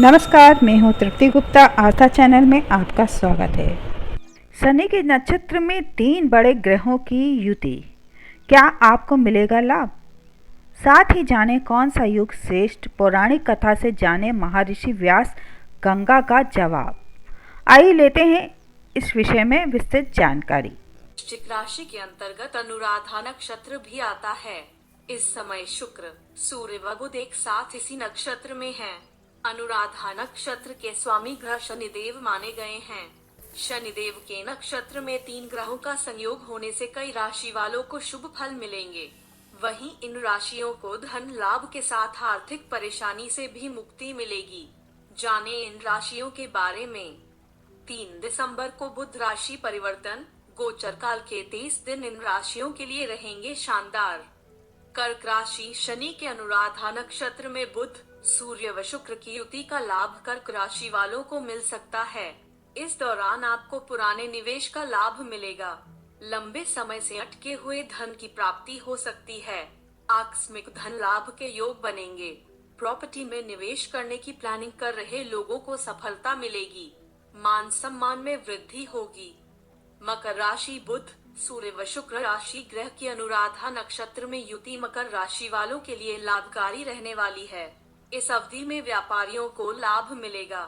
नमस्कार, मैं हूँ तृप्ति गुप्ता। आस्था चैनल में आपका स्वागत है। शनि के नक्षत्र में 3 बड़े ग्रहों की युति, क्या आपको मिलेगा लाभ? साथ ही जाने कौन सा युग श्रेष्ठ, पौराणिक कथा से जाने महर्षि व्यास गंगा का जवाब। आइए लेते हैं इस विषय में विस्तृत जानकारी। वृश्चिक राशि के अंतर्गत अनुराधा नक्षत्र भी आता है। इस समय शुक्र, सूर्य व बुध एक साथ इसी नक्षत्र में हैं। अनुराधा नक्षत्र के स्वामी ग्रह शनिदेव माने गए हैं। शनिदेव के नक्षत्र में 3 ग्रहों का संयोग होने से कई राशि वालों को शुभ फल मिलेंगे। वहीं इन राशियों को धन लाभ के साथ आर्थिक परेशानी से भी मुक्ति मिलेगी। जाने इन राशियों के बारे में। 3 दिसंबर को बुध राशि परिवर्तन, गोचर काल के 23 दिन इन राशियों के लिए रहेंगे शानदार। कर्क राशि, शनि के अनुराधा नक्षत्र में बुध, सूर्य व शुक्र की युति का लाभ कर्क राशि वालों को मिल सकता है। इस दौरान आपको पुराने निवेश का लाभ मिलेगा। लंबे समय से अटके हुए धन की प्राप्ति हो सकती है। आकस्मिक धन लाभ के योग बनेंगे। प्रॉपर्टी में निवेश करने की प्लानिंग कर रहे लोगों को सफलता मिलेगी। मान सम्मान में वृद्धि होगी। मकर राशि, बुध, सूर्य व शुक्र राशि ग्रह की अनुराधा नक्षत्र में युति मकर राशि वालों के लिए लाभकारी रहने वाली है। इस अवधि में व्यापारियों को लाभ मिलेगा।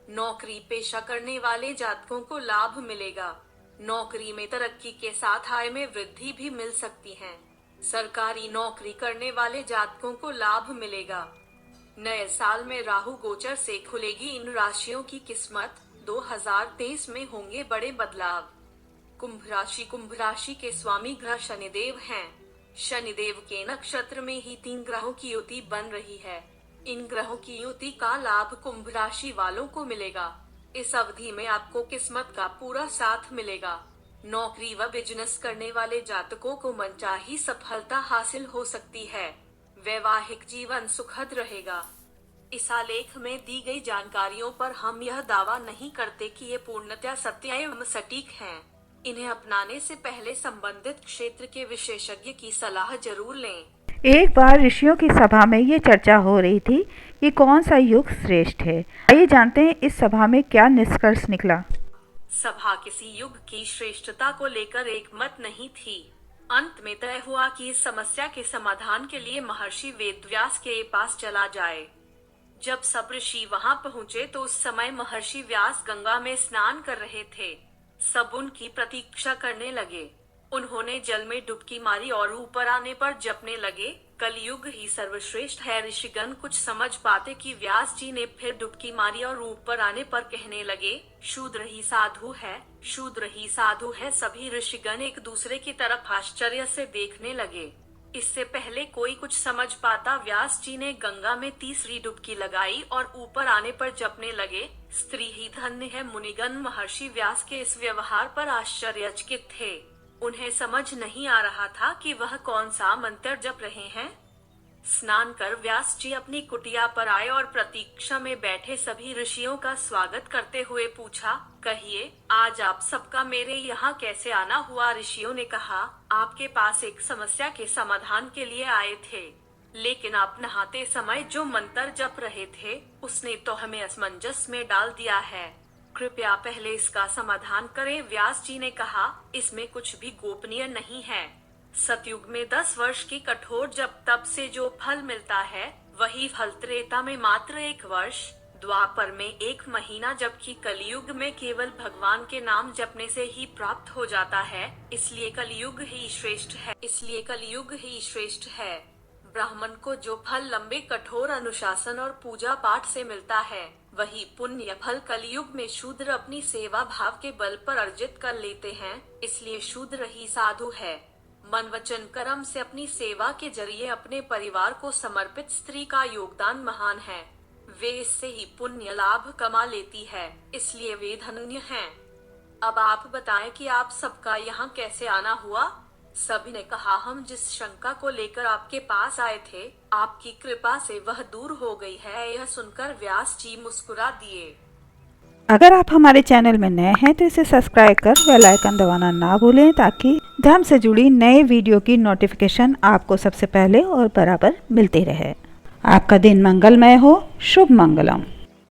नौकरी पेशा करने वाले जातकों को लाभ मिलेगा। नौकरी में तरक्की के साथ आय में वृद्धि भी मिल सकती है। सरकारी नौकरी करने वाले जातकों को लाभ मिलेगा। नए साल में राहु गोचर से खुलेगी इन राशियों की किस्मत। 2023 में होंगे बड़े बदलाव। कुंभ राशि के स्वामी ग्रह शनिदेव हैं। शनिदेव के नक्षत्र में ही 3 ग्रहों की युति बन रही है। इन ग्रहों की युति का लाभ कुंभ राशि वालों को मिलेगा। इस अवधि में आपको किस्मत का पूरा साथ मिलेगा। नौकरी व बिजनेस करने वाले जातकों को मनचाही सफलता हासिल हो सकती है। वैवाहिक जीवन सुखद रहेगा। इस आलेख में दी गई जानकारियों पर हम यह दावा नहीं करते कि ये पूर्णतः सत्य एवं सटीक हैं। इन्हें अपनाने से पहले संबंधित क्षेत्र के विशेषज्ञ की सलाह जरूर लें। एक बार ऋषियों की सभा में ये चर्चा हो रही थी कि कौन सा युग श्रेष्ठ है। आइए जानते हैं इस सभा में क्या निष्कर्ष निकला। सभा किसी युग की श्रेष्ठता को लेकर एक मत नहीं थी। अंत में तय हुआ कि इस समस्या के समाधान के लिए महर्षि वेदव्यास के पास चला जाए। जब सब ऋषि वहां पहुंचे तो उस समय महर्षि व्यास गंगा में स्नान कर रहे थे। सब उनकी प्रतीक्षा करने लगे। उन्होंने जल में डुबकी मारी और ऊपर आने पर जपने लगे, कलयुग ही सर्वश्रेष्ठ है। ऋषिगण कुछ समझ पाते कि व्यास जी ने फिर डुबकी मारी और ऊपर आने पर कहने लगे, शूद्र ही साधु है, शूद्र ही साधु है। सभी ऋषिगण एक दूसरे की तरफ आश्चर्य से देखने लगे। इससे पहले कोई कुछ समझ पाता, व्यास जी ने गंगा में तीसरी डुबकी लगाई और ऊपर आने पर जपने लगे, स्त्री ही धन्य है। मुनिगण महर्षि व्यास के इस व्यवहार पर आश्चर्यचकित थे। उन्हें समझ नहीं आ रहा था कि वह कौन सा मंत्र जप रहे हैं। स्नान कर व्यास जी अपनी कुटिया पर आए और प्रतीक्षा में बैठे सभी ऋषियों का स्वागत करते हुए पूछा, कहिए आज आप सबका मेरे यहाँ कैसे आना हुआ। ऋषियों ने कहा, आपके पास एक समस्या के समाधान के लिए आए थे, लेकिन आप नहाते समय जो मंत्र जप रहे थे उसने तो हमें असमंजस में डाल दिया है। कृपया पहले इसका समाधान करें। व्यास जी ने कहा, इसमें कुछ भी गोपनीय नहीं है। सतयुग में 10 वर्ष की कठोर जप तप से जो फल मिलता है वही फल त्रेता में मात्र 1 वर्ष, द्वापर में 1 महीना, जबकि कलयुग में केवल भगवान के नाम जपने से ही प्राप्त हो जाता है। इसलिए कलयुग ही श्रेष्ठ है। ब्राह्मण को जो फल लंबे कठोर अनुशासन और पूजा पाठ से मिलता है वही पुण्य फल कलयुग में शूद्र अपनी सेवा भाव के बल पर अर्जित कर लेते हैं। इसलिए शूद्र ही साधु है। मन वचन कर्म से अपनी सेवा के जरिए अपने परिवार को समर्पित स्त्री का योगदान महान है। वे इससे ही पुण्य लाभ कमा लेती है, इसलिए वे धन्य हैं। अब आप बताएं कि आप सबका यहाँ कैसे आना हुआ। सभी ने कहा, हम जिस शंका को लेकर आपके पास आए थे आपकी कृपा से वह दूर हो गई है। यह सुनकर व्यास जी मुस्कुरा दिए। अगर आप हमारे चैनल में नए हैं तो इसे सब्सक्राइब कर बेल आइकन दबाना ना भूलें, ताकि धर्म से जुड़ी नए वीडियो की नोटिफिकेशन आपको सबसे पहले और बराबर मिलती रहे। आपका दिन मंगलमय हो। शुभ मंगलम।